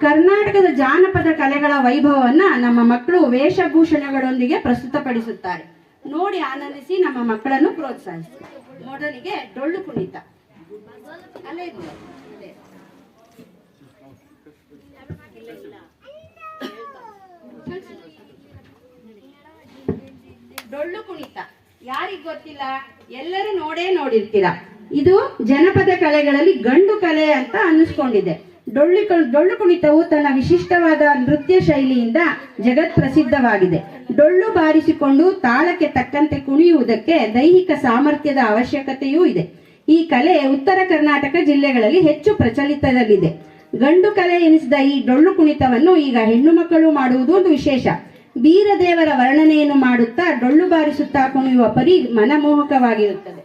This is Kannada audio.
ಕರ್ನಾಟಕದ ಜಾನಪದ ಕಲೆಗಳ ವೈಭವವನ್ನ ನಮ್ಮ ಮಕ್ಕಳು ವೇಷಭೂಷಣಗಳೊಂದಿಗೆ ಪ್ರಸ್ತುತಪಡಿಸುತ್ತಾರೆ. ನೋಡಿ ಆನಂದಿಸಿ ನಮ್ಮ ಮಕ್ಕಳನ್ನು ಪ್ರೋತ್ಸಾಹಿಸಿ. ಮೊದಲಿಗೆ ಡೊಳ್ಳು ಕುಣಿತ. ಡೊಳ್ಳು ಕುಣಿತ ಯಾರಿಗ್ ಗೊತ್ತಿಲ್ಲ? ಎಲ್ಲರೂ ನೋಡಿರ್ತೀರಾ. ಇದು ಜನಪದ ಕಲೆಗಳಲ್ಲಿ ಗಂಡು ಕಲೆ ಅಂತ ಅನ್ನಿಸ್ಕೊಂಡಿದೆ. ಡೊಳ್ಳು ಕುಣಿತವು ತನ್ನ ವಿಶಿಷ್ಟವಾದ ನೃತ್ಯ ಶೈಲಿಯಿಂದ ಜಗತ್ ಪ್ರಸಿದ್ಧವಾಗಿದೆ. ಡೊಳ್ಳು ಬಾರಿಸಿಕೊಂಡು ತಾಳಕ್ಕೆ ತಕ್ಕಂತೆ ಕುಣಿಯುವುದಕ್ಕೆ ದೈಹಿಕ ಸಾಮರ್ಥ್ಯದ ಅವಶ್ಯಕತೆಯೂ ಇದೆ. ಈ ಕಲೆ ಉತ್ತರ ಕರ್ನಾಟಕ ಜಿಲ್ಲೆಗಳಲ್ಲಿ ಹೆಚ್ಚು ಪ್ರಚಲಿತದಲ್ಲಿದೆ. ಗಂಡು ಕಲೆ ಎನಿಸಿದ ಈ ಡೊಳ್ಳು ಕುಣಿತವನ್ನು ಈಗ ಹೆಣ್ಣು ಮಕ್ಕಳು ಮಾಡುವುದು ಒಂದು ವಿಶೇಷ. ಬೀರದೇವರ ವರ್ಣನೆಯನ್ನು ಮಾಡುತ್ತಾ ಡೊಳ್ಳು ಬಾರಿಸುತ್ತಾ ಕುಣಿಯುವ ಪರಿ ಮನಮೋಹಕವಾಗಿರುತ್ತದೆ.